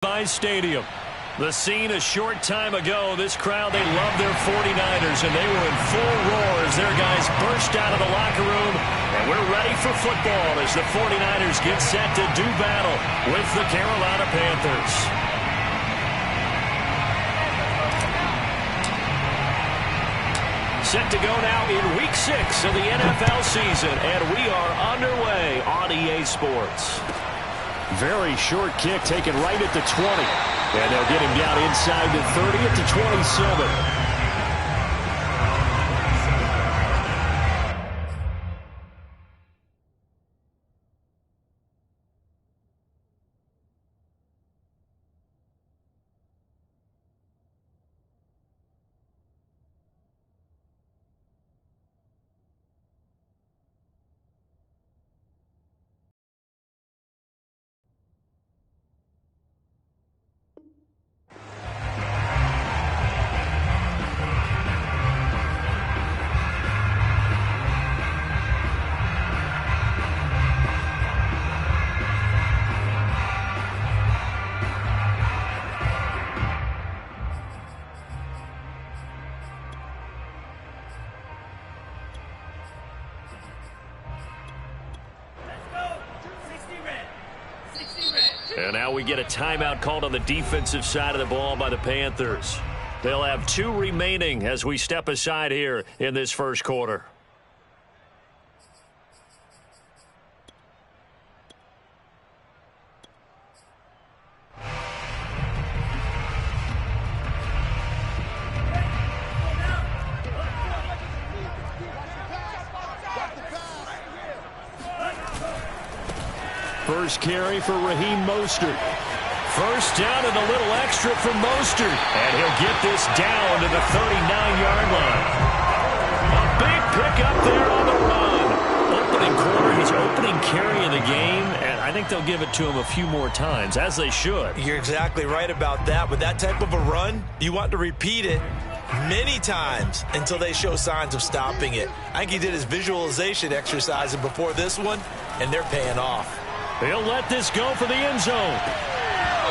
Stadium. The scene a short time ago. This crowd, they love their 49ers, and they were in full roar as their guys burst out of the locker room. And we're ready for football as the 49ers get set to do battle with the Carolina Panthers. Set to go now in Week 6 of the NFL season, and we are underway on EA Sports. Very short kick taken right at the 20. And they'll get him down inside the 30 at the 27. And now we get a timeout called on the defensive side of the ball by the Panthers. They'll have 2 remaining as we step aside here in this first quarter. First carry for Raheem Mostert. First down and a little extra for Mostert. And he'll get this down to the 39-yard line. A big pickup there on the run. Opening quarter, his opening carry in the game, and I think they'll give it to him a few more times, as they should. You're exactly right about that. With that type of a run, you want to repeat it many times until they show signs of stopping it. I think he did his visualization exercise before this one, and they're paying off. He'll let this go for the end zone.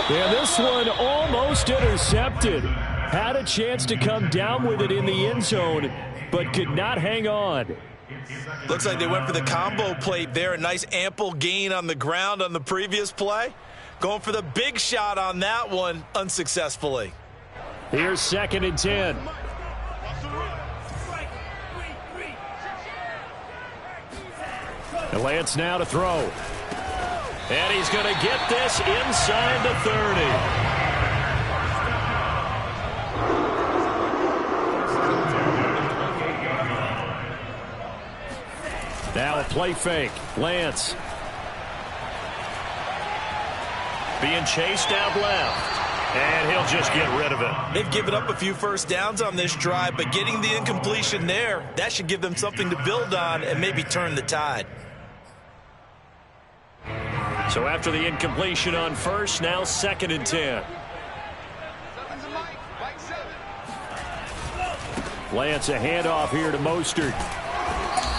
Yeah, this one almost intercepted. Had a chance to come down with it in the end zone, but could not hang on. Looks like they went for the combo plate there. A nice ample gain on the ground on the previous play. Going for the big shot on that one unsuccessfully. Here's 2nd and 10. And Lance now to throw. And he's going to get this inside the 30. Now a play fake. Lance. Being chased out left. And he'll just get rid of it. They've given up a few first downs on this drive, but getting the incompletion there, that should give them something to build on and maybe turn the tide. So after the incompletion on first, now 2nd and 10. Lance, a handoff here to Mostert.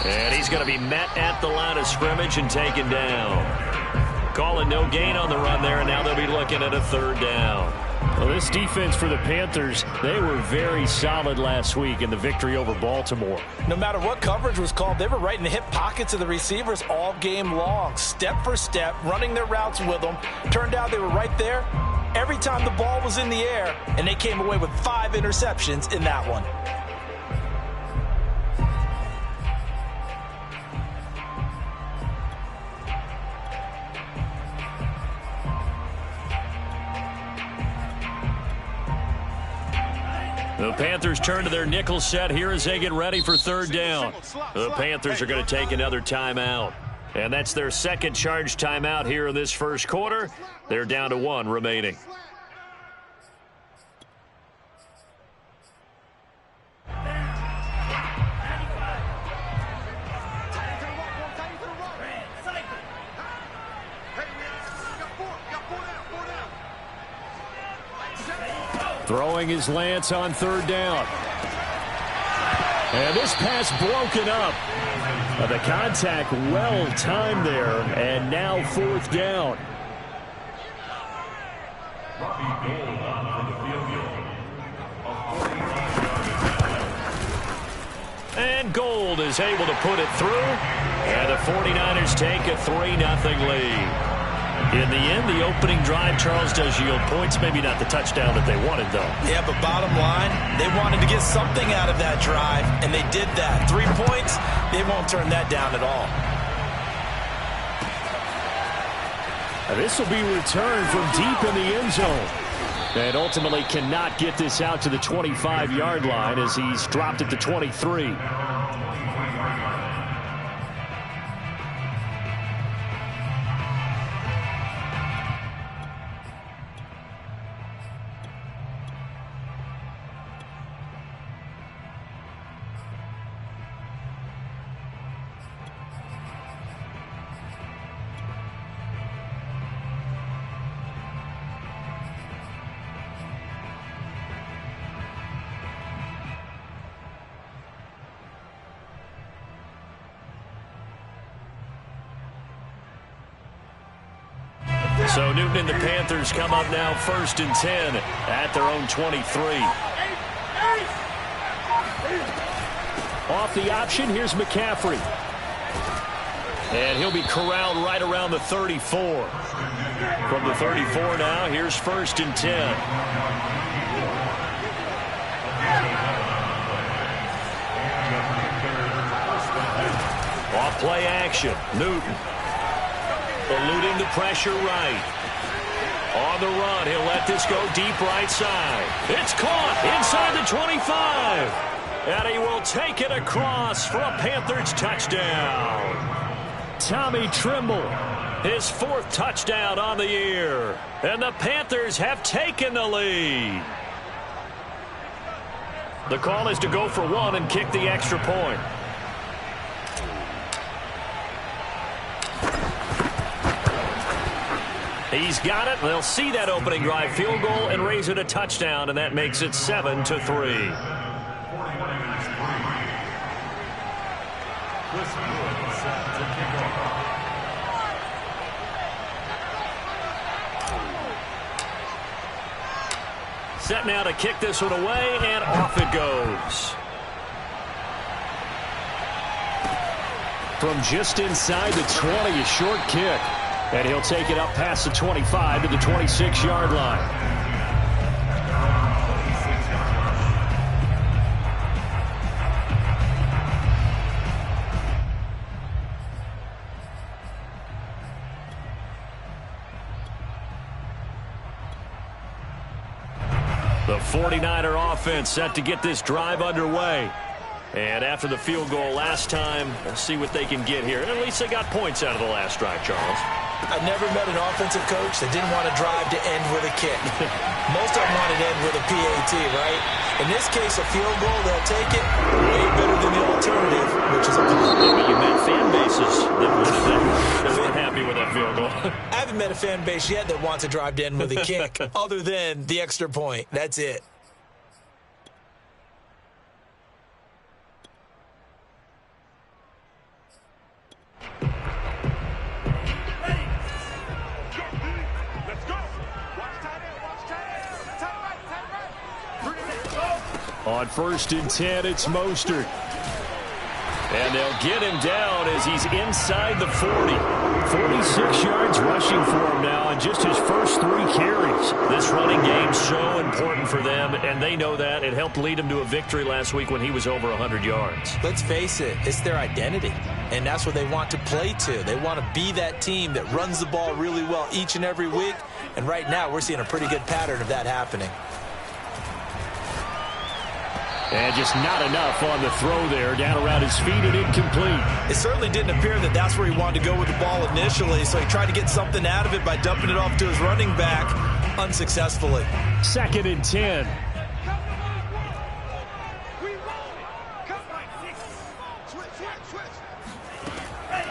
And he's going to be met at the line of scrimmage and taken down. Calling no gain on the run there, and now they'll be looking at a 3rd down. Well, this defense for the Panthers, they were very solid last week in the victory over Baltimore. No matter what coverage was called, they were right in the hip pockets of the receivers all game long. Step for step, running their routes with them. Turned out they were right there every time the ball was in the air, and they came away with 5 interceptions in that one. The Panthers turn to their nickel set here as they get ready for 3rd down. The Panthers are going to take another timeout. And that's their 2nd charge timeout here in this first quarter. They're down to 1 remaining. Throwing is Lance on 3rd down. And this pass broken up. The contact well timed there, and now 4th down. And Gold is able to put it through. And the 49ers take a 3-0 lead. In the end, the opening drive, Charles, does yield points. Maybe not the touchdown that they wanted, though. Yeah, but bottom line, they wanted to get something out of that drive, and they did that. 3 points, they won't turn that down at all. This will be returned from deep in the end zone. And ultimately cannot get this out to the 25-yard line as he's dropped at the 23. So Newton and the Panthers come up now 1st and 10 at their own 23. Off the option, here's McCaffrey. And he'll be corralled right around the 34. From the 34 now, here's 1st and 10. Off play action, Newton. Eluding the pressure right. On the run, he'll let this go deep right side. It's caught inside the 25. And he will take it across for a Panthers touchdown. Tommy Tremble, his 4th touchdown on the year. And the Panthers have taken the lead. The call is to go for 1 and kick the extra point. He's got it. They'll see that opening drive field goal and raise it a touchdown, and that makes it 7-3. Set now to kick this one away, and off it goes. From just inside the 20, a short kick. And he'll take it up past the 25 to the 26-yard line. The 49er offense set to get this drive underway. And after the field goal last time, we'll see what they can get here. And at least they got points out of the last drive, Charles. I've never met an offensive coach that didn't want to drive to end with a kick. Most of them want to end with a PAT, right? In this case, a field goal, they'll take it way better than the alternative, which is a punt. Maybe you met fan bases that weren't happy with that field goal. I haven't met a fan base yet that wants to drive to end with a kick other than the extra point. That's it. On 1st and 10, it's Mostert. And they'll get him down as he's inside the 40. 46 yards rushing for him now in just his first 3 carries. This running game's so important for them, and they know that. It helped lead him to a victory last week when he was over 100 yards. Let's face it, it's their identity, and that's what they want to play to. They want to be that team that runs the ball really well each and every week, and right now we're seeing a pretty good pattern of that happening. And just not enough on the throw there, down around his feet and incomplete. It certainly didn't appear that that's where he wanted to go with the ball initially, so he tried to get something out of it by dumping it off to his running back unsuccessfully. 2nd and 10.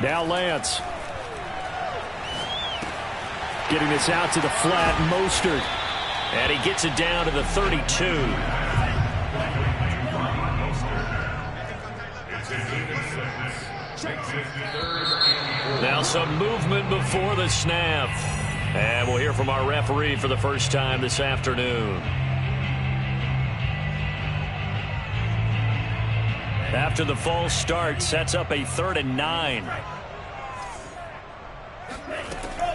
Now Lance. Getting this out to the flat, Mostert. And he gets it down to the 32. Now some movement before the snap. And we'll hear from our referee for the first time this afternoon. After the false start, sets up a 3rd and 9.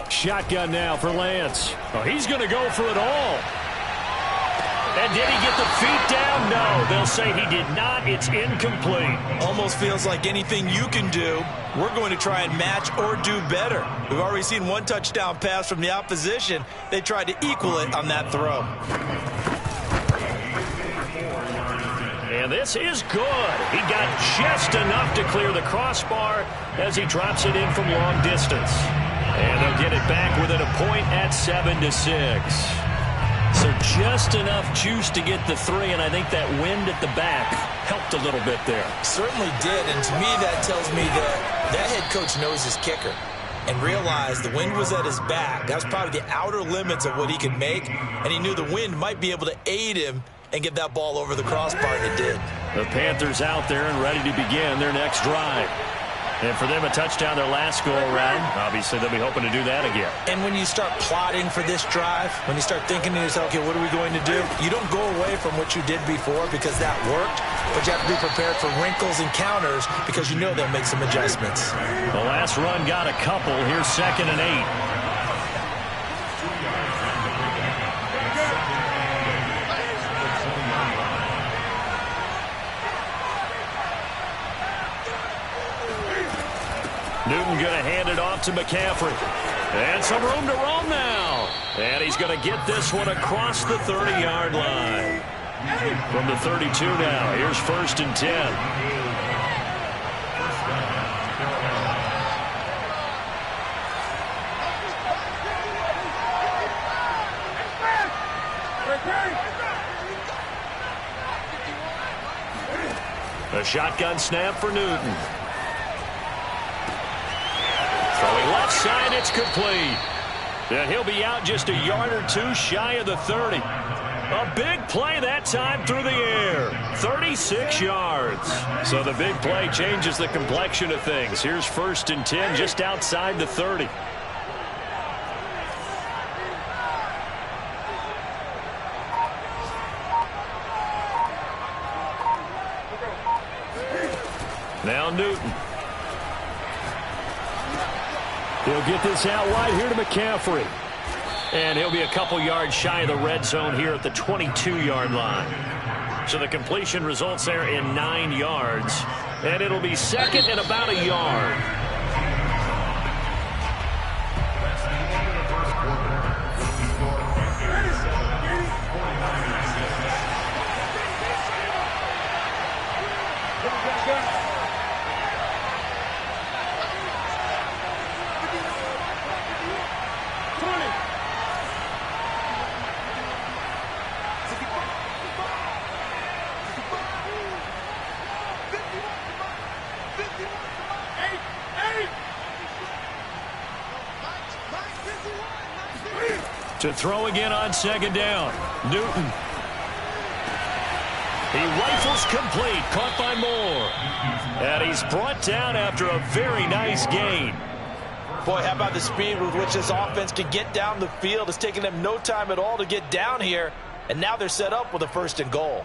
Shotgun now for Lance. Oh, he's going to go for it all. And did he get the feet down? No, they'll say he did not. It's incomplete. Almost feels like anything you can do, we're going to try and match or do better. We've already seen one touchdown pass from the opposition. They tried to equal it on that throw. And this is good. He got just enough to clear the crossbar as he drops it in from long distance. And they'll get it back within a point at 7-6. So just enough juice to get the 3, and I think that wind at the back helped a little bit there. Certainly did, and to me that tells me that head coach knows his kicker and realized the wind was at his back. That was probably the outer limits of what he could make, and he knew the wind might be able to aid him and get that ball over the crossbar, and it did. The Panthers out there and ready to begin their next drive. And for them, a touchdown their last go-around. Obviously, they'll be hoping to do that again. And when you start plotting for this drive, when you start thinking to yourself, okay, what are we going to do? You don't go away from what you did before because that worked, but you have to be prepared for wrinkles and counters because you know they'll make some adjustments. The last run got a couple. Here's 2nd and 8. Newton going to hand it off to McCaffrey. And some room to roam now. And he's going to get this one across the 30-yard line. From the 32 now, here's 1st and 10. A shotgun snap for Newton. Throwing left side, it's complete. And he'll be out just a yard or two shy of the 30. A big play that time through the air. 36 yards. So the big play changes the complexion of things. Here's 1st and 10 just outside the 30. Now Newton. He'll get this out wide here to McCaffrey. And he'll be a couple yards shy of the red zone here at the 22-yard line. So the completion results there in 9 yards. And it'll be 2nd and about a yard. To throw again on 2nd down. Newton. He rifles complete. Caught by Moore. And he's brought down after a very nice gain. Boy, how about the speed with which this offense can get down the field? It's taken them no time at all to get down here. And now they're set up with a 1st and goal.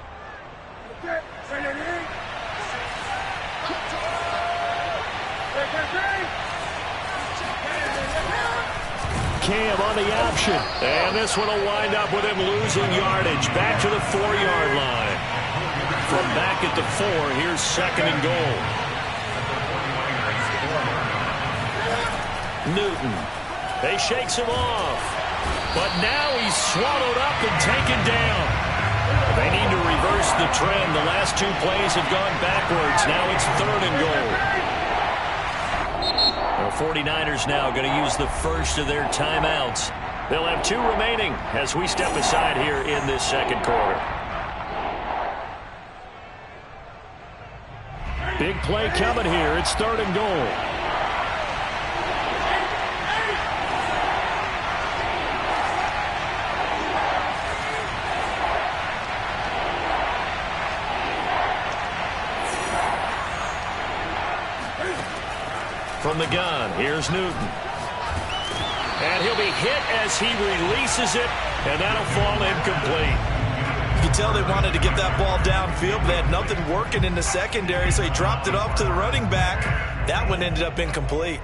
Cam on the option. And this one will wind up with him losing yardage. Back to the 4-yard line. From back at the 4, here's 2nd and goal. Newton. They shakes him off. But now he's swallowed up and taken down. They need to reverse the trend. The last 2 plays have gone backwards. Now it's 3rd and goal. The 49ers now going to use the first of their timeouts. They'll have 2 remaining as we step aside here in this 2nd quarter. Big play coming here. It's 3rd and goal. From the gun, here's Newton. And And he'll be hit as he releases it, and that'll fall incomplete. You can tell they wanted to get that ball downfield, but they had nothing working in the secondary, so he dropped it off to the running back. That one ended up incomplete.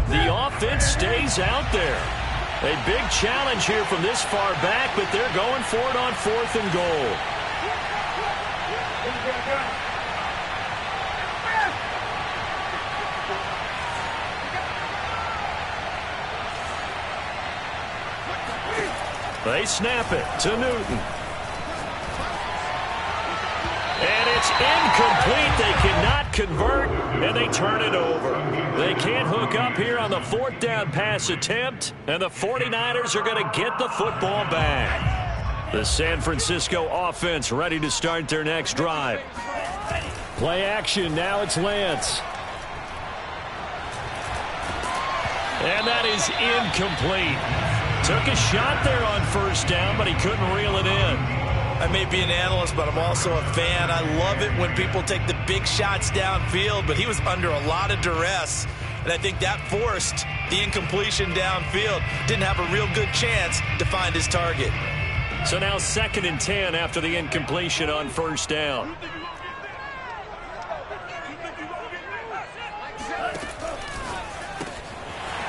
The offense stays out there. A big challenge here from this far back, but they're going for it on 4th and goal. They snap it to Newton. And it's incomplete. They cannot convert, and they turn it over. They can't hook up here on the 4th down pass attempt, and the 49ers are going to get the football back. The San Francisco offense ready to start their next drive. Play action. Now it's Lance. And that is incomplete. Took a shot there on 1st down, but he couldn't reel it in. I may be an analyst, but I'm also a fan. I love it when people take the big shots downfield, but he was under a lot of duress, and I think that forced the incompletion downfield. Didn't have a real good chance to find his target. So now 2nd and 10 after the incompletion on 1st down.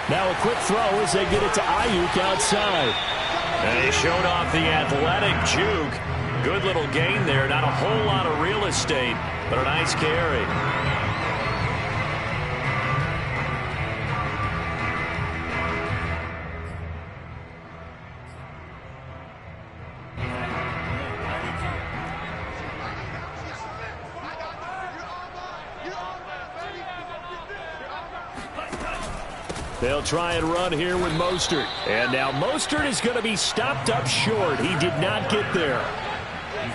Now a quick throw as they get it to Ayuk outside. And he showed off the athletic juke. Good little gain there. Not a whole lot of real estate, but a nice carry. They'll try and run here with Mostert. And now Mostert is going to be stopped up short. He did not get there.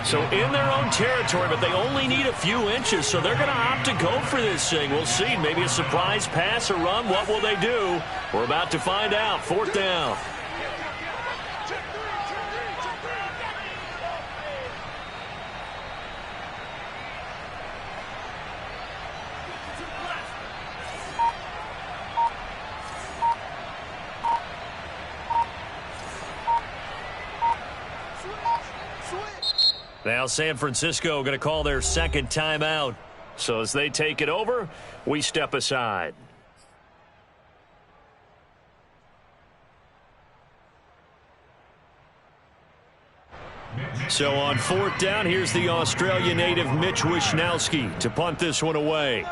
So in their own territory, but they only need a few inches, so they're going to opt to go for this thing. We'll see. Maybe a surprise pass or run. What will they do? We're about to find out. 4th down. Now San Francisco going to call their 2nd timeout. So as they take it over, we step aside. So on 4th down, here's the Australia native Mitch Wishnowsky to punt this one away.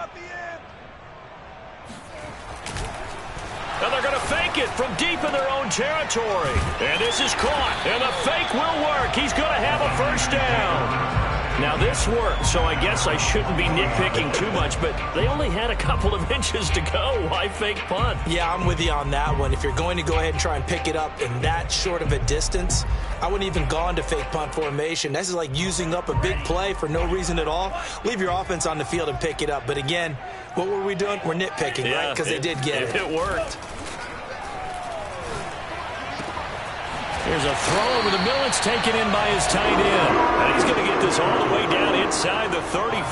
And they're going to fake it from deep in their own territory. And this is caught. And the fake will work. He's going to have a 1st down. Now this worked, so I guess I shouldn't be nitpicking too much, but they only had a couple of inches to go. Why fake punt? Yeah, I'm with you on that one. If you're going to go ahead and try and pick it up in that short of a distance, I wouldn't even go into fake punt formation. This is like using up a big play for no reason at all. Leave your offense on the field and pick it up. But again, what were we doing? We're nitpicking, right? Because they did get it. It worked. Here's a throw over the middle. It's taken in by his tight end. And he's going to get this all the way down inside the 35.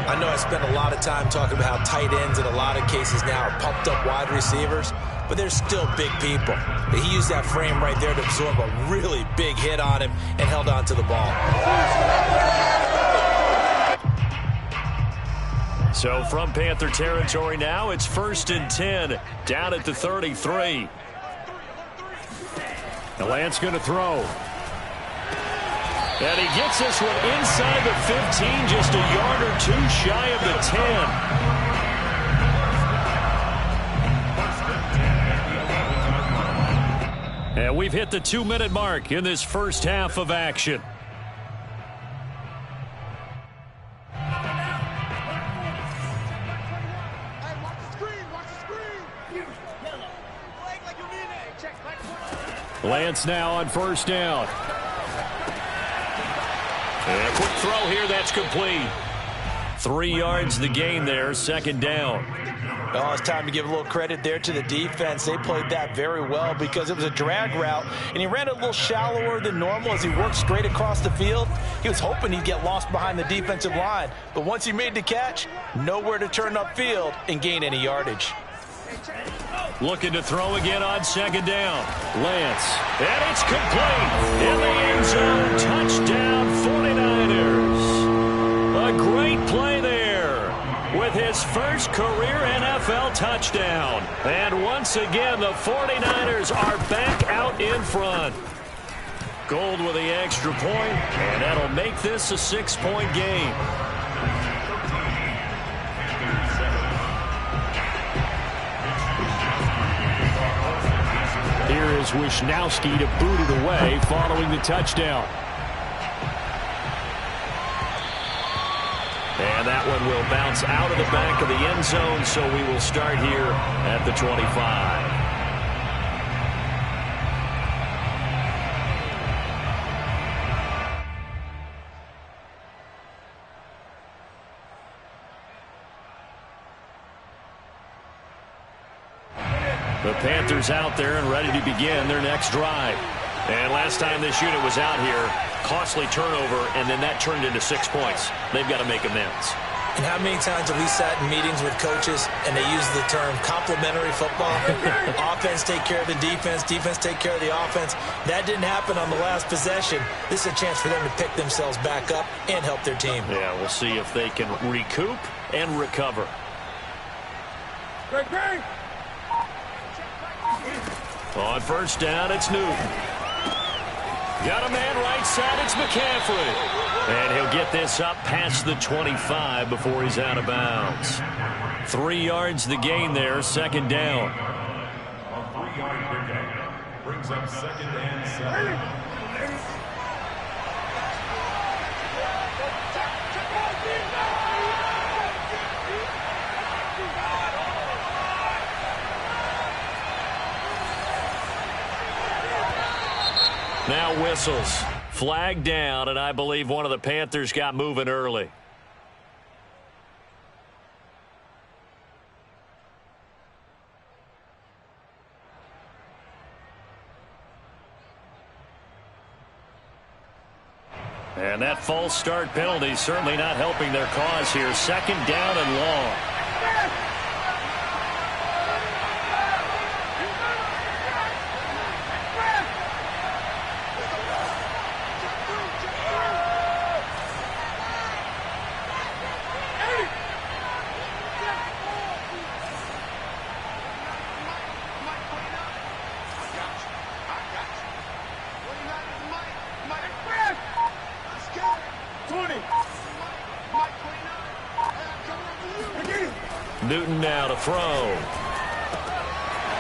I know I spent a lot of time talking about how tight ends in a lot of cases now are pumped up wide receivers, but they're still big people. He used that frame right there to absorb a really big hit on him and held on to the ball. So from Panther territory now, it's 1st and 10 down at the 33. The Lance going to throw. And he gets this one inside the 15, just a yard or two shy of the 10. And we've hit the 2-minute mark in this first half of action. Lance now on 1st down. And a quick throw here, that's complete. 3 yards the gain there, 2nd down. Well, it's time to give a little credit there to the defense. They played that very well because it was a drag route, and he ran a little shallower than normal as he worked straight across the field. He was hoping he'd get lost behind the defensive line, but once he made the catch, nowhere to turn upfield and gain any yardage. Looking to throw again on second down. Lance. And it's complete. In the end zone. Touchdown 49ers. A great play there with his first career NFL touchdown. And once again, the 49ers are back out in front. Gold with the extra point, and that'll make this a 6-point game. Here is Wisnowski to boot it away following the touchdown. And that one will bounce out of the back of the end zone, so we will start here at the 25. The Panthers out there and ready to begin their next drive. And last time this unit was out here, costly turnover, and then that turned into 6 points. They've got to make amends. And how many times have we sat in meetings with coaches and they use the term complementary football? Offense take care of the defense, defense take care of the offense. That didn't happen on the last possession. This is a chance for them to pick themselves back up and help their team. Yeah, we'll see if they can recoup and recover. On first down, it's Newton. Got a man right side, it's McCaffrey. And he'll get this up past the 25 before he's out of bounds. 3 yards the gain there, second down. A 3-yard pickup brings up second and 7. Now whistles. Flag down, and I believe one of the Panthers got moving early. And that false start penalty certainly not helping their cause here. Second down and long. Newton now to throw.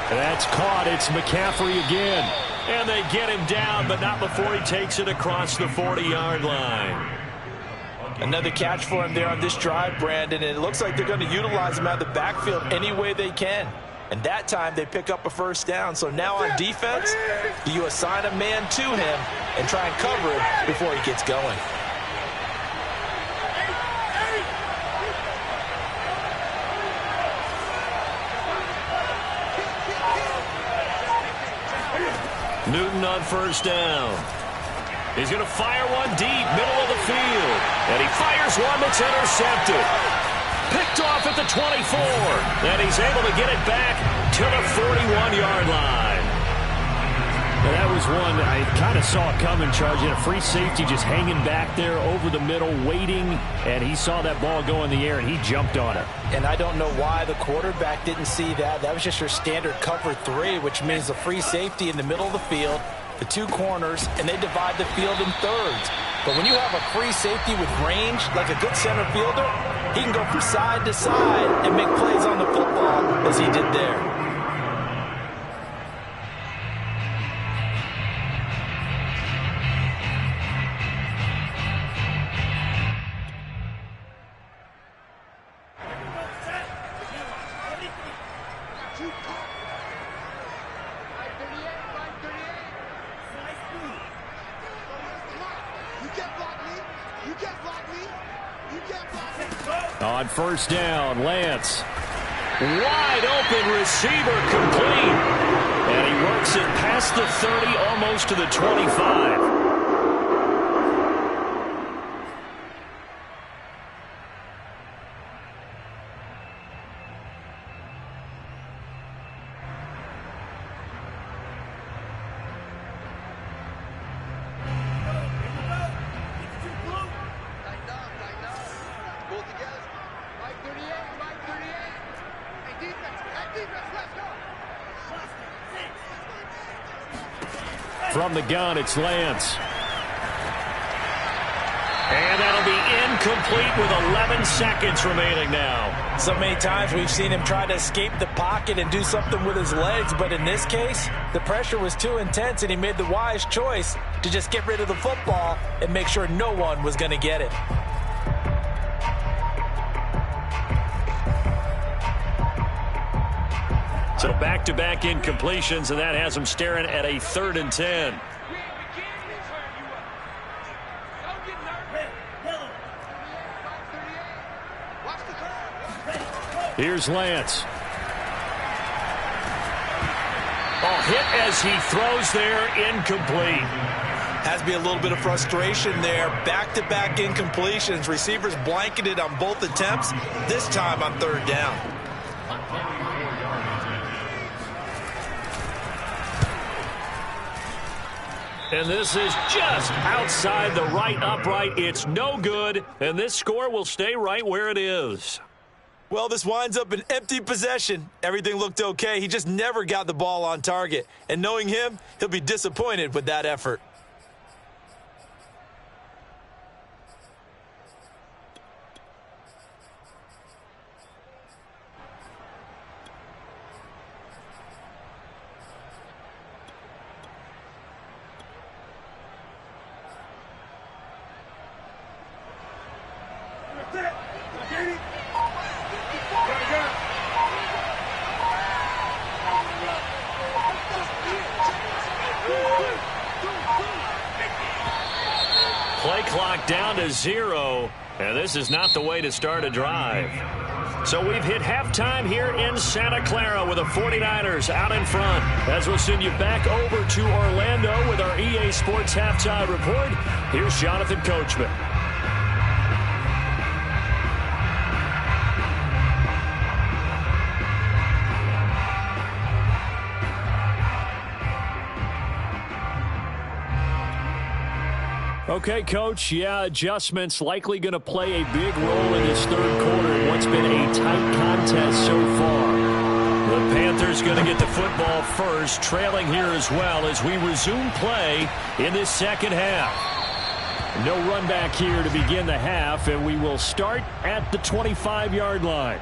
That's caught. It's McCaffrey again. And they get him down, but not before he takes it across the 40-yard line. Another catch for him there on this drive, Brandon, and it looks like they're going to utilize him out of the backfield any way they can. And that time they pick up a first down. So now on defense, do you assign a man to him and try and cover him before he gets going? Newton on first down. He's going to fire one deep, middle of the field. And he fires one that's intercepted. Picked off at the 24. And he's able to get it back to the 41-yard line. And that was one I kind of saw coming, Charge. He had a free safety just hanging back there over the middle, waiting. And he saw that ball go in the air, and he jumped on it. And I don't know why the quarterback didn't see that. That was just your standard cover 3, which means the free safety in the middle of the field, the 2 corners, and they divide the field in thirds. But when you have a free safety with range, like a good center fielder, he can go from side to side and make plays on the football as he did there. On first down, Lance. Wide open receiver complete. And he works it past the 30, almost to the 25. From the gun, it's Lance. And that'll be incomplete with 11 seconds remaining now. So many times we've seen him try to escape the pocket and do something with his legs, but in this case, the pressure was too intense and he made the wise choice to just get rid of the football and make sure no one was going to get it. So back-to-back incompletions, and that has him staring at a 3rd and 10. Here's Lance. Oh, hit as he throws there, incomplete. Has to be a little bit of frustration there. Back-to-back incompletions. Receivers blanketed on both attempts, this time on 3rd down. And this is just outside the right upright. It's no good, and this score will stay right where it is. Well, this winds up an empty possession. Everything looked okay. He just never got the ball on target. And knowing him, he'll be disappointed with that effort. Play clock down to 0, and this is not the way to start a drive. So we've hit halftime here in Santa Clara with the 49ers out in front. As we'll send you back over to Orlando with our EA Sports Halftime Report, here's Jonathan Coachman. Okay, Coach, yeah, adjustments likely going to play a big role in this 3rd quarter in what's been a tight contest so far. The Panthers going to get the football first, trailing here as well as we resume play in this 2nd half. No run back here to begin the half, and we will start at the 25-yard line.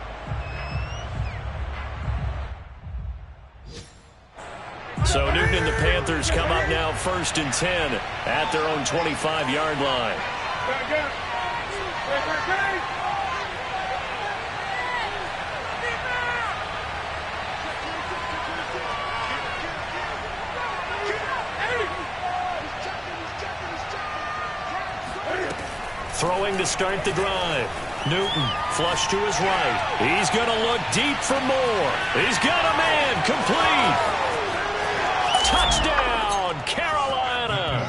So Newton and the Panthers come up now 1st and 10 at their own 25-yard line. Throwing to start the drive. Newton, flush to his right. He's going to look deep for more. He's got a man, complete. Touchdown, Carolina!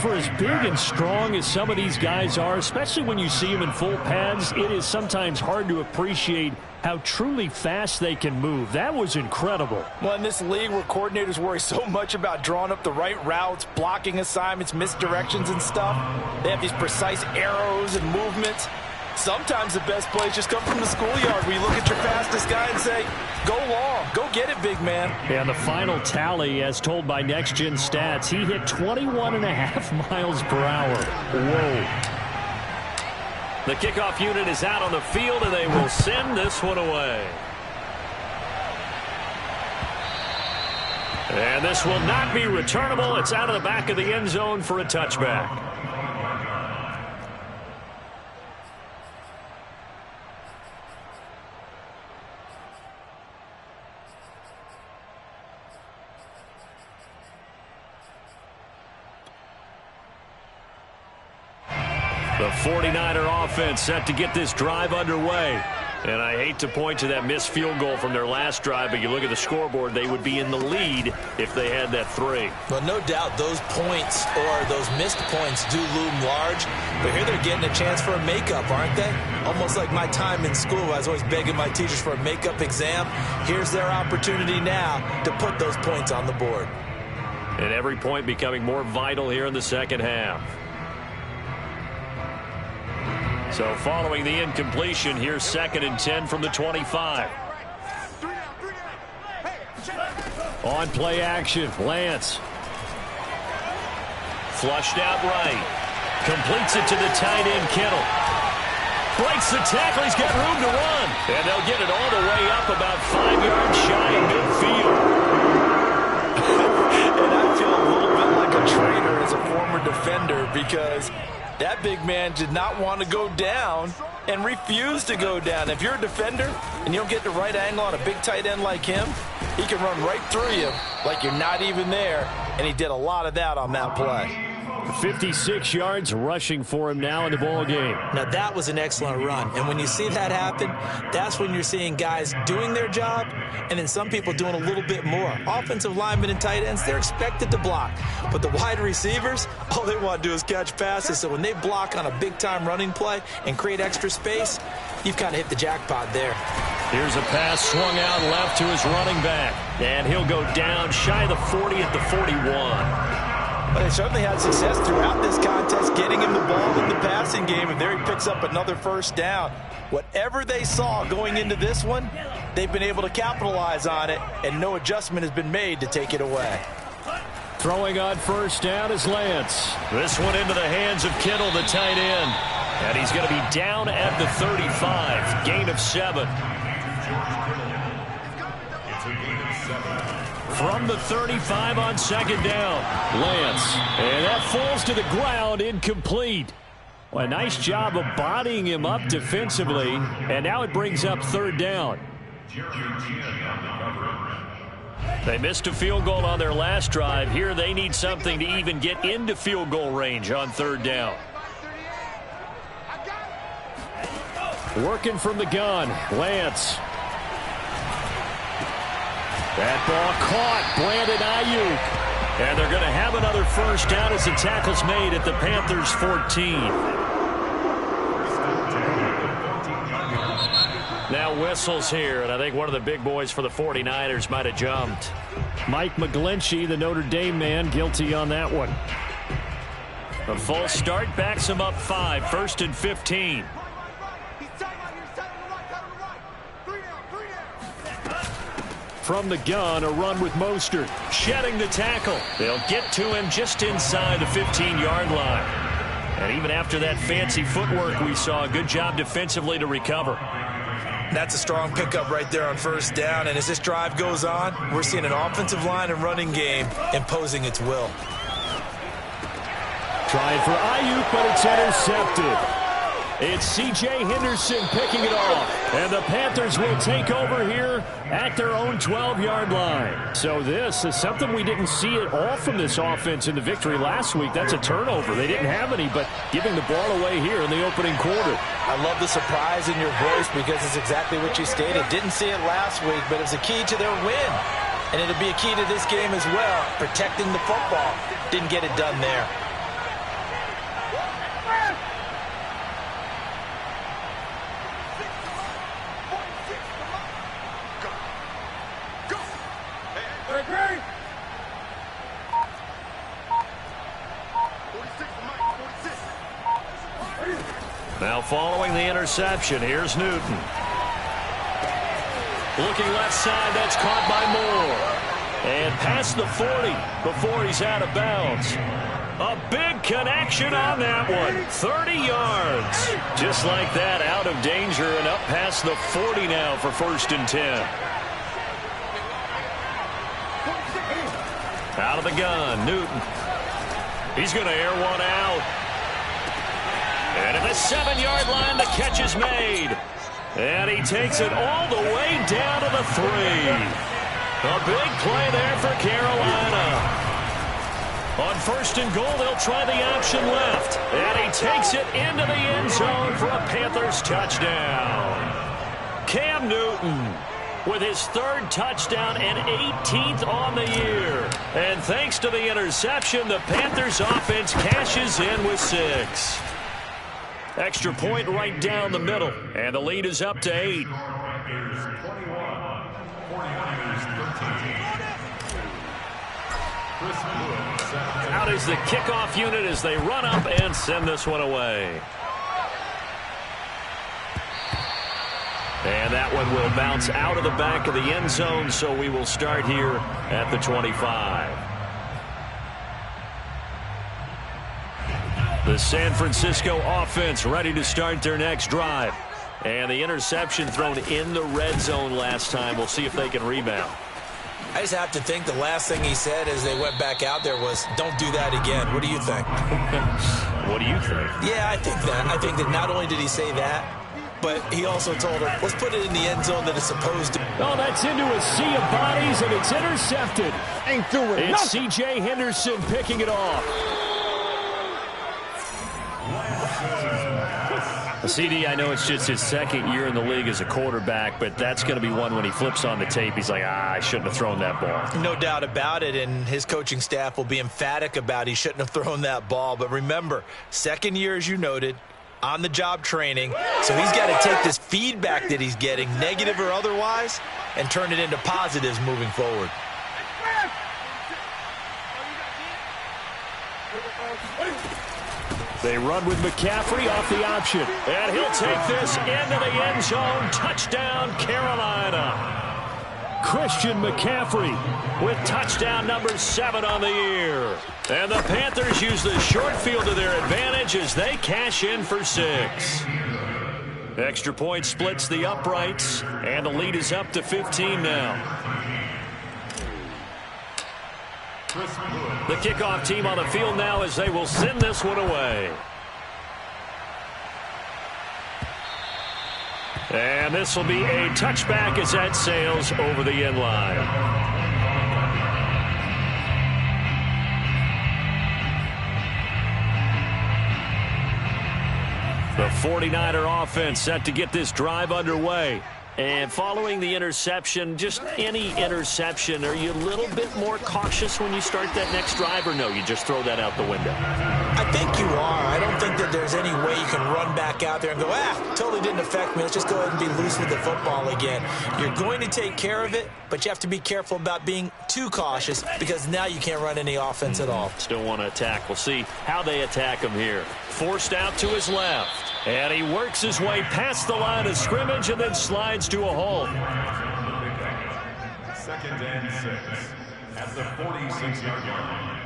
For as big and strong as some of these guys are, especially when you see them in full pads, it is sometimes hard to appreciate how truly fast they can move. That was incredible. Well, in this league where coordinators worry so much about drawing up the right routes, blocking assignments, misdirections and stuff, they have these precise arrows and movements. Sometimes the best plays just come from the schoolyard where you look at your fastest guy and say, go long, go get it, big man. And the final tally, as told by Next Gen Stats, he hit 21.5 miles per hour. Whoa. The kickoff unit is out on the field, and they will send this one away. And this will not be returnable. It's out of the back of the end zone for a touchback. The 49er offense set to get this drive underway. And I hate to point to that missed field goal from their last drive, but you look at the scoreboard, they would be in the lead if they had that 3. Well, no doubt those points or those missed points do loom large, but here they're getting a chance for a makeup, aren't they? Almost like my time in school, I was always begging my teachers for a makeup exam. Here's their opportunity now to put those points on the board. And every point becoming more vital here in the second half. So following the incompletion, here's 2nd and 10 from the 25. On play action, Lance. Flushed out right. Completes it to the tight end, Kittle. Breaks the tackle, he's got room to run. And they'll get it all the way up about 5 yards shy of midfield. And I feel a little bit like a traitor as a former defender because that big man did not want to go down and refused to go down. If you're a defender and you don't get the right angle on a big tight end like him, he can run right through you like you're not even there, and he did a lot of that on that play. 56 yards rushing for him now in the ball game. Now, that was an excellent run, and when you see that happen, that's when you're seeing guys doing their job and then some people doing a little bit more. Offensive linemen and tight ends, they're expected to block, but the wide receivers, all they want to do is catch passes. So when they block on a big-time running play and create extra space, you've kind of hit the jackpot there. Here's a pass swung out left to his running back, and he'll go down shy of the 40 at the 41. But they certainly had success throughout this contest, getting him the ball in the passing game, and there he picks up another first down. Whatever they saw going into this one, they've been able to capitalize on it, and no adjustment has been made to take it away. Throwing on first down is Lance. This one into the hands of Kittle, the tight end. And he's going to be down at the 35. Gain of 7. From the 35 on 2nd down, Lance. And that falls to the ground, incomplete. Well, a nice job of bodying him up defensively. And now it brings up 3rd down. They missed a field goal on their last drive. Here they need something to even get into field goal range on 3rd down. Working from the gun, Lance. That ball caught, Brandon Ayuk. And they're going to have another first down as the tackle's made at the Panthers' 14. Now whistles here, and I think one of the big boys for the 49ers might have jumped. Mike McGlinchey, the Notre Dame man, guilty on that one. A false start backs him up 5, 1st and 15. From the gun, a run with Mostert. Shedding the tackle. They'll get to him just inside the 15-yard line. And even after that fancy footwork we saw, a good job defensively to recover. That's a strong pickup right there on first down. And as this drive goes on, we're seeing an offensive line and running game imposing its will. Trying for Ayuk, but it's intercepted. It's C.J. Henderson picking it off. And the Panthers will take over here at their own 12-yard line. So this is something we didn't see at all from this offense in the victory last week. That's a turnover. They didn't have any, but giving the ball away here in the opening quarter. I love the surprise in your voice because it's exactly what you stated. Didn't see it last week, but it was a key to their win. And it'll be a key to this game as well, protecting the football. Didn't get it done there. Now following the interception, here's Newton. Looking left side, that's caught by Moore. And past the 40 before he's out of bounds. A big connection on that one. 30 yards. Just like that, out of danger and up past the 40 now for 1st and 10. Out of the gun, Newton. He's going to air one out. And at the 7-yard line, the catch is made. And he takes it all the way down to the 3. A big play there for Carolina. On 1st and goal, they'll try the option left. And he takes it into the end zone for a Panthers touchdown. Cam Newton with his 3rd touchdown and 18th on the year. And thanks to the interception, the Panthers offense cashes in with 6. Extra point right down the middle, and the lead is up to 8. Out is the kickoff unit as they run up and send this one away. And that one will bounce out of the back of the end zone, so we will start here at the 25. The San Francisco offense ready to start their next drive. And the interception thrown in the red zone last time. We'll see if they can rebound. I just have to think the last thing he said as they went back out there was, don't do that again. What do you think? What do you think? Yeah, I think that. I think that not only did he say that, but he also told him, let's put it in the end zone that it's supposed to. Oh, that's into a sea of bodies, and it's intercepted. Ain't doing It's nothing. C.J. Henderson picking it off. CD, I know it's just his 2nd year in the league as a quarterback, but that's going to be one when he flips on the tape. He's like, I shouldn't have thrown that ball. No doubt about it, and his coaching staff will be emphatic about he shouldn't have thrown that ball. But remember, 2nd year, as you noted, on-the-job training. So he's got to take this feedback that he's getting, negative or otherwise, and turn it into positives moving forward. They run with McCaffrey off the option. And he'll take this into the end zone. Touchdown, Carolina. Christian McCaffrey With touchdown number 7 on the year. And the Panthers use the short field to their advantage as they cash in for 6. Extra point splits the uprights, and the lead is up to 15 now. The kickoff team on the field now as they will send this one away. And this will be a touchback as that sails over the end line. The 49er offense set to get this drive underway. And following the interception, just any interception, are you a little bit more cautious when you start that next drive, or no, you just throw that out the window? I think you are. I don't think that there's any way you can run back out there and go, totally didn't affect me. Let's just go ahead and be loose with the football again. You're going to take care of it, but you have to be careful about being too cautious because now you can't run any offense at all. Still want to attack. We'll see how they attack him here. Forced out to his left. And he works his way past the line of scrimmage and then slides to a hole. 2nd and 6 at the 46-yard line.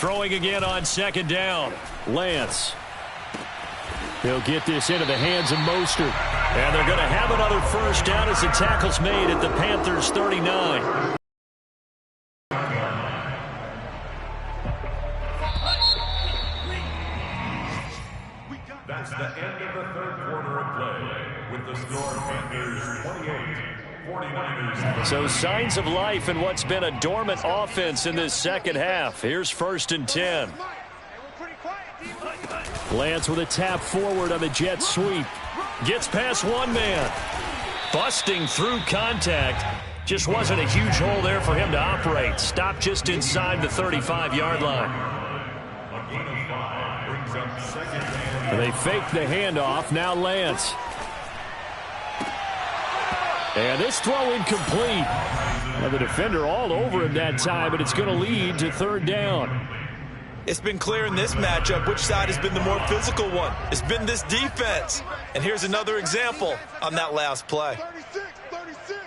throwing again on 2nd down. Lance. He'll get this into the hands of Mostert. And they're going to have another first down as the tackle's made at the Panthers' 39. That's the end of the third quarter of play, with the score Panthers 28, 49ers. So signs of life in what's been a dormant offense in this second half. Here's 1st and 10. Lance with a tap forward on the jet sweep. Gets past one man. Busting through contact. Just wasn't a huge hole there for him to operate. Stopped just inside the 35-yard line. A gain of 5 brings up 2nd and They fake the handoff. Now Lance. And this throw incomplete. Well, the defender all over him that time, but it's going to lead to 3rd down. It's been clear in this matchup which side has been the more physical one. It's been this defense. And here's another example on that last play. 36.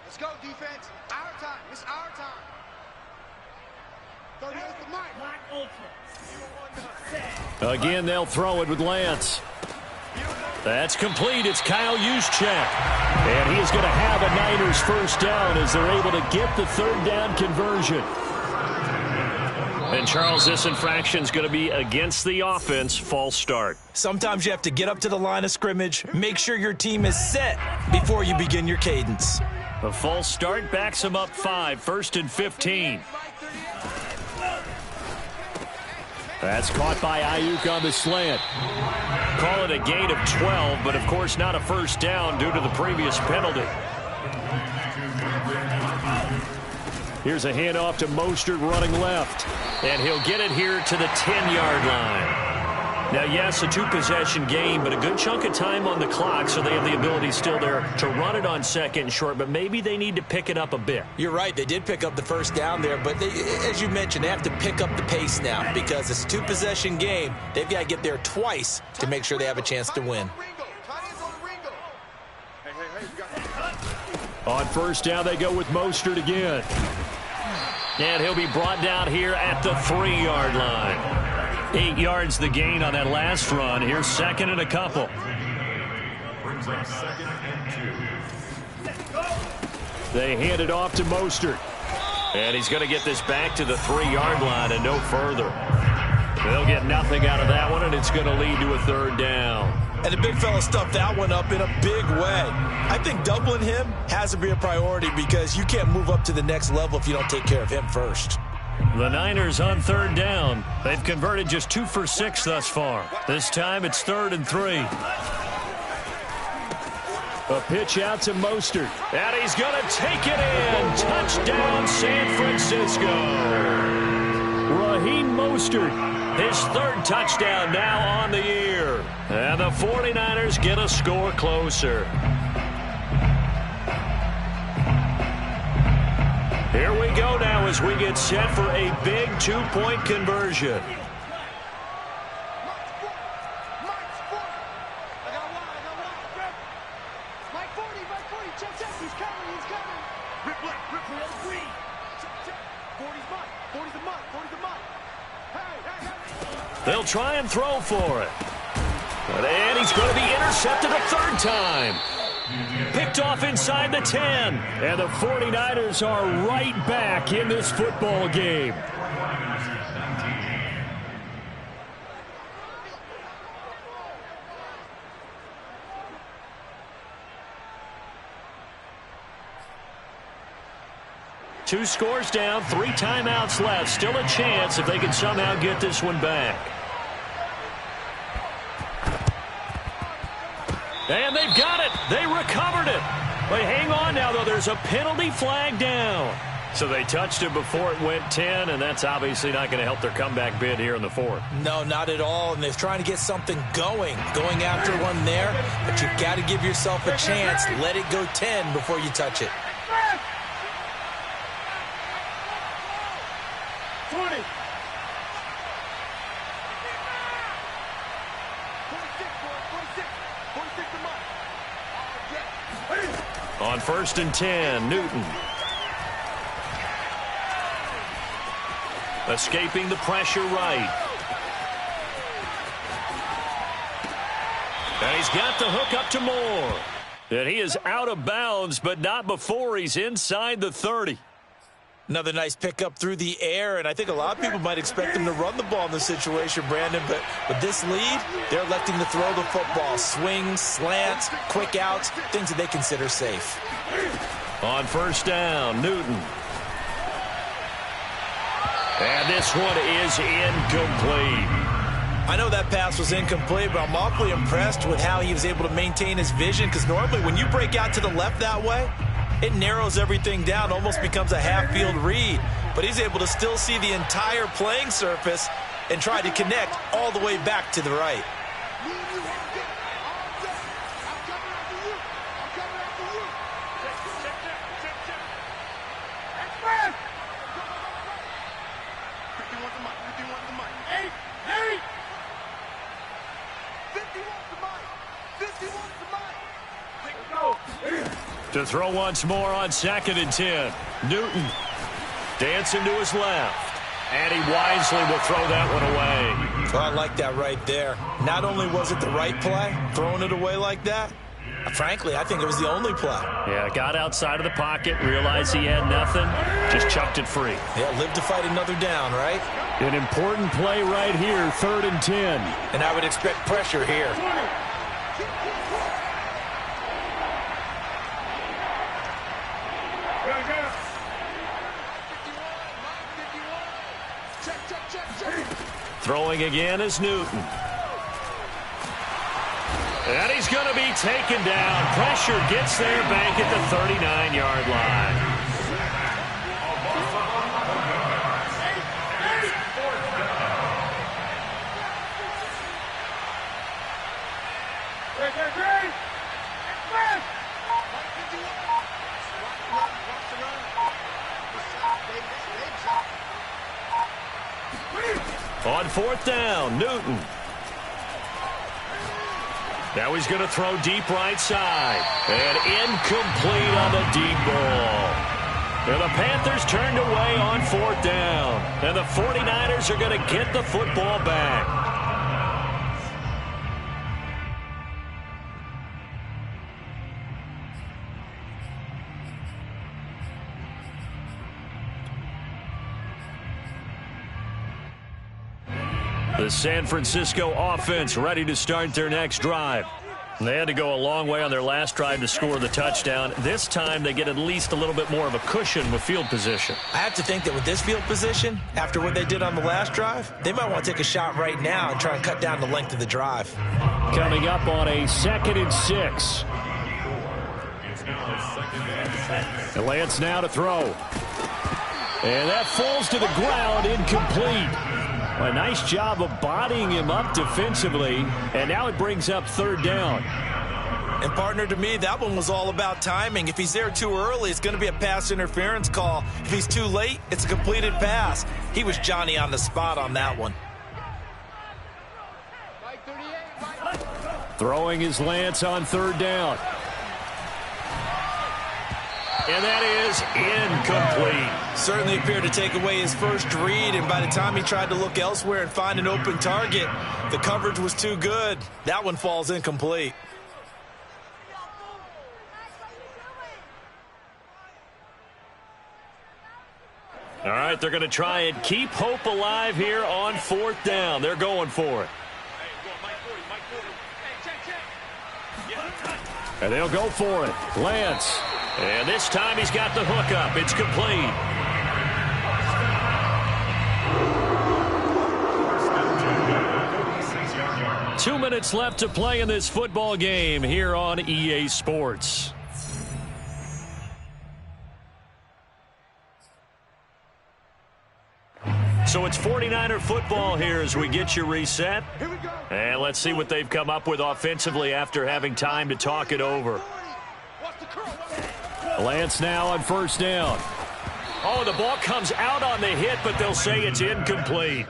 Let's go, defense. Our time. It's our time. 38 to Mike. Again, they'll throw it with Lance. That's complete. It's Kyle Juszczyk. And he is going to have a Niners first down as they're able to get the 3rd down conversion. And Charles, this infraction is going to be against the offense. False start. Sometimes you have to get up to the line of scrimmage, make sure your team is set before you begin your cadence. A false start backs him up 5. 1st and 15. That's caught by Ayuk on the slant. Call it a gain of 12, but of course not a first down due to the previous penalty. Here's a handoff to Mostert running left. And he'll get it here to the 10-yard line. Now, yes, a two-possession game, but a good chunk of time on the clock, so they have the ability still there to run it on second and short, but maybe they need to pick it up a bit. You're right. They did pick up the first down there, but as you mentioned, they have to pick up the pace now because it's a two-possession game. They've got to get there twice to make sure they have a chance to win. On first down, they go with Mostert again. And he'll be brought down here at the 3-yard line. 8 yards the gain on that last run. Here's second and a couple. Brings up 2nd and 2. They hand it off to Mostert. And he's going to get this back to the 3-yard line and no further. They'll get nothing out of that one, and it's going to lead to a 3rd down. And the big fella stuffed that one up in a big way. I think doubling him has to be a priority because you can't move up to the next level if you don't take care of him first. The Niners on 3rd down. They've converted just 2 for 6 thus far. This time it's 3rd and 3. A pitch out to Mostert. And he's going to take it in. Touchdown, San Francisco. Raheem Mostert, his 3rd touchdown now on the year. And the 49ers get a score closer. Here we go now as we get set for a big 2-point conversion. They'll try and throw for it. And he's going to be intercepted a 3rd time. Picked off inside the 10. And the 49ers are right back in this football game. Two scores down, 3 timeouts left. Still a chance if they can somehow get this one back. And they've got it. They recovered it. But hang on now, though. There's a penalty flag down. So they touched it before it went 10, and that's obviously not going to help their comeback bid here in the 4th. No, not at all. And they're trying to get something going after one there. But you've got to give yourself a chance. Let it go 10 before you touch it. 20. On 1st and 10, Newton. Escaping the pressure right. And he's got the hook up to Moore. And he is out of bounds, but not before he's inside the 30. Another nice pickup through the air, and I think a lot of people might expect them to run the ball in this situation, Brandon, but with this lead, they're electing to throw the football. Swings, slants, quick outs, things that they consider safe. On 1st down, Newton. And this one is incomplete. I know that pass was incomplete, but I'm awfully impressed with how he was able to maintain his vision, because normally when you break out to the left that way, it narrows everything down, almost becomes a half-field read. But he's able to still see the entire playing surface and try to connect all the way back to the right. To throw once more on 2nd and 10. Newton dancing to his left. And he wisely will throw that one away. Well, I like that right there. Not only was it the right play, throwing it away like that, frankly, I think it was the only play. Yeah, got outside of the pocket, realized he had nothing, just chucked it free. Yeah, live to fight another down, right? An important play right here, 3rd and 10. And I would expect pressure here. Throwing again is Newton. And he's going to be taken down. Pressure gets there back at the 39-yard line. On fourth down, Newton. Now he's going to throw deep right side. And incomplete on the deep ball. And the Panthers turned away on fourth down. And the 49ers are going to get the football back. The San Francisco offense ready to start their next drive. They had to go a long way on their last drive to score the touchdown. This time they get at least a little bit more of a cushion with field position. I have to think that with this field position, after what they did on the last drive, they might want to take a shot right now and try and cut down the length of the drive. Coming up on a 2nd and 6. And Lance now to throw. And that falls to the ground, incomplete. A nice job of bodying him up defensively, and now it brings up third down. And, partner, to me, that one was all about timing. If he's there too early, it's going to be a pass interference call. If he's too late, it's a completed pass. He was Johnny on the spot on that one. Throwing is Lance on third down. And that is incomplete. Certainly appeared to take away his first read, and by the time he tried to look elsewhere and find an open target, the coverage was too good. That one falls incomplete. All right, they're going to try and keep hope alive here on fourth down. They're going for it. And they'll go for it. Lance. And this time he's got the hook up. It's complete. Two minutes left to play in this football game here on EA Sports. So it's 49er football here as we get you reset. And let's see what they've come up with offensively after having time to talk it over. Lance now on first down. Oh, the ball comes out on the hit, but they'll say it's incomplete.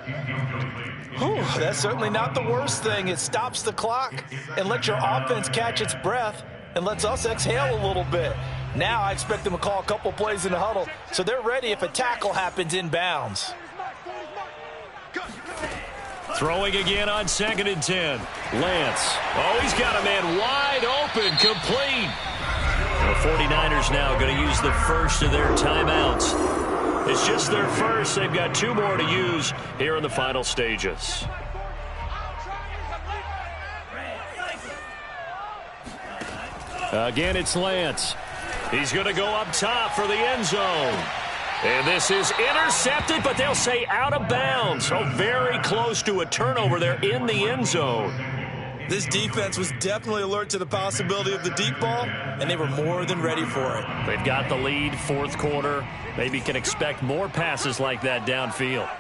Whew, that's certainly not the worst thing. It stops the clock and lets your offense catch its breath and lets us exhale a little bit. Now I expect them to call a couple plays in the huddle, so they're ready if a tackle happens inbounds. Throwing again on 2nd and 10. Lance. Oh, he's got a man wide open, complete. The 49ers now going to use the first of their timeouts. It's just their first. They've got two more to use here in the final stages. Again, it's Lance. He's going to go up top for the end zone. And this is intercepted, but they'll say out of bounds. So very close to a turnover there in the end zone. This defense was definitely alert to the possibility of the deep ball, and they were more than ready for it. They've got the lead, fourth quarter. Maybe can expect more passes like that downfield.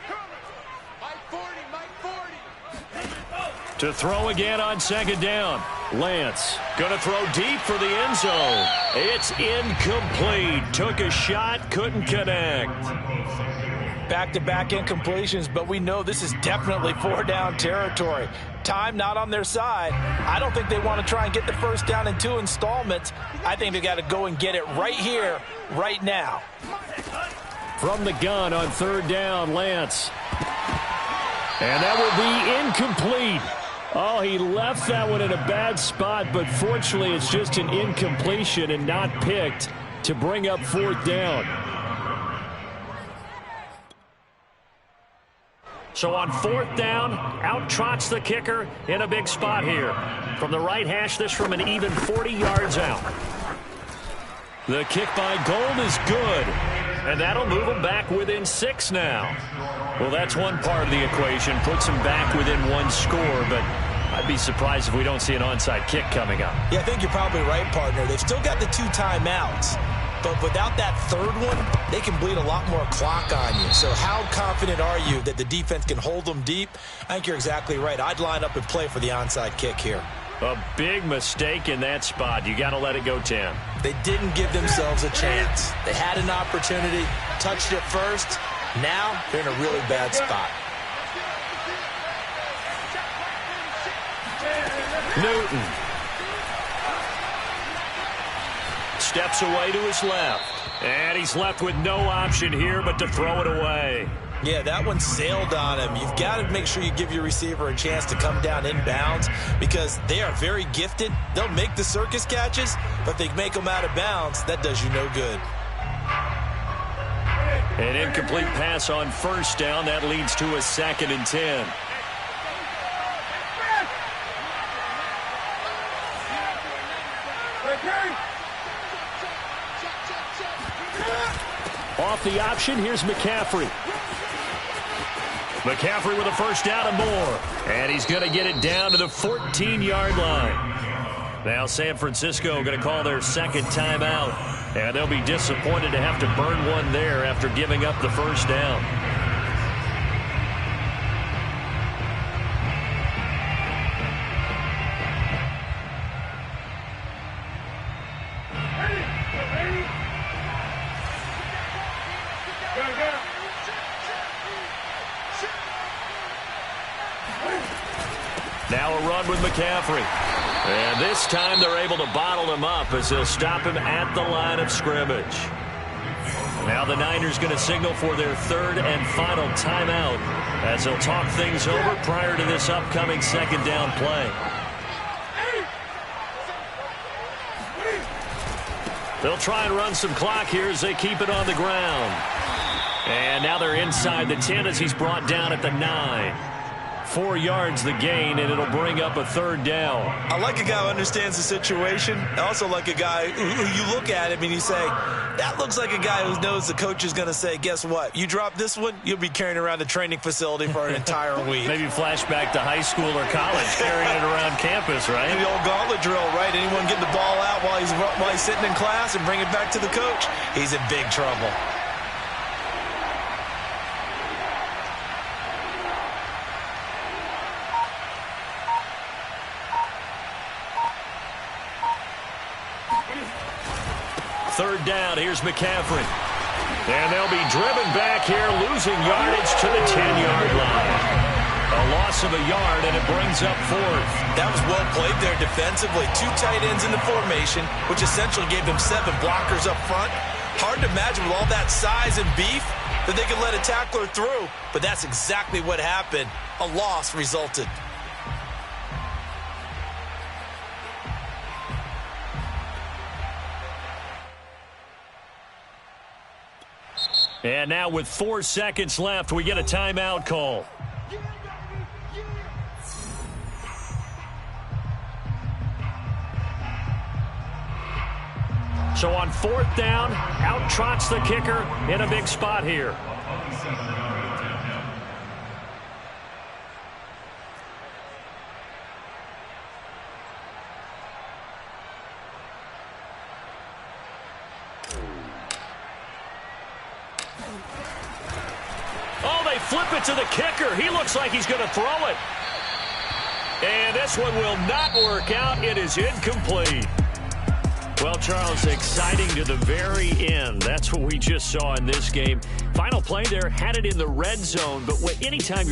To throw again on 2nd down. Lance going to throw deep for the end zone. It's incomplete. Took a shot, couldn't connect. Back-to-back incompletions, but we know this is definitely four-down territory. Time not on their side. I don't think they want to try and get the first down in two installments. I think they've got to go and get it right here, right now. From the gun on third down, Lance. And that will be incomplete. Oh, he left that one in a bad spot, but fortunately it's just an incompletion and not picked to bring up fourth down. So on fourth down, out trots the kicker in a big spot here. From the right hash, this from an even 40 yards out. The kick by Gold is good. And that'll move them back within 6 now. Well, that's one part of the equation. Puts them back within 1 score, but I'd be surprised if we don't see an onside kick coming up. Yeah, I think you're probably right, partner. They've still got the 2 timeouts. But without that third one, they can bleed a lot more clock on you. So how confident are you that the defense can hold them deep? I think you're exactly right. I'd line up and play for the onside kick here. A big mistake in that spot. You got to let it go 10. They didn't give themselves a chance. They had an opportunity, touched it first. Now they're in a really bad spot. Newton steps away to his left. And he's left with no option here but to throw it away. Yeah, that one sailed on him. You've got to make sure you give your receiver a chance to come down inbounds because they are very gifted. They'll make the circus catches, but if they make them out of bounds, that does you no good. An incomplete pass on first down. That leads to a 2nd and 10. Off the option, here's McCaffrey. McCaffrey with a first down and more. And he's going to get it down to the 14-yard line. Now San Francisco going to call their 2nd timeout. And they'll be disappointed to have to burn one there after giving up the first down. Now a run with McCaffrey. And this time they're able to bottle him up as they'll stop him at the line of scrimmage. Now the Niners going to signal for their 3rd and final timeout as they'll talk things over prior to this upcoming 2nd down play. They'll try and run some clock here as they keep it on the ground. And now they're inside the 10 as he's brought down at the 9. 4 yards the gain, and it'll bring up a 3rd down. I like a guy who understands the situation. I also like a guy who you look at him and you say, that looks like a guy who knows the coach is going to say, guess what? You drop this one, you'll be carrying around the training facility for an entire week. Maybe flashback to high school or college, carrying it around campus, right? The old gauntlet drill, right? Anyone get the ball out while he's sitting in class and bring it back to the coach? He's in big trouble. Third down, here's McCaffrey. And they'll be driven back here, losing yardage to the 10-yard line. A loss of a yard, and it brings up 4th. That was well played there defensively. 2 tight ends in the formation, which essentially gave them 7 blockers up front. Hard to imagine with all that size and beef that they could let a tackler through. But that's exactly what happened. A loss resulted. And now with 4 seconds left, we get a timeout call. So on 4th down, out trots the kicker in a big spot here. Oh, they flip it to the kicker. He looks like he's going to throw it. And this one will not work out. It is incomplete. Well, Charles, exciting to the very end. That's what we just saw in this game. Final play there, had it in the red zone, but anytime you're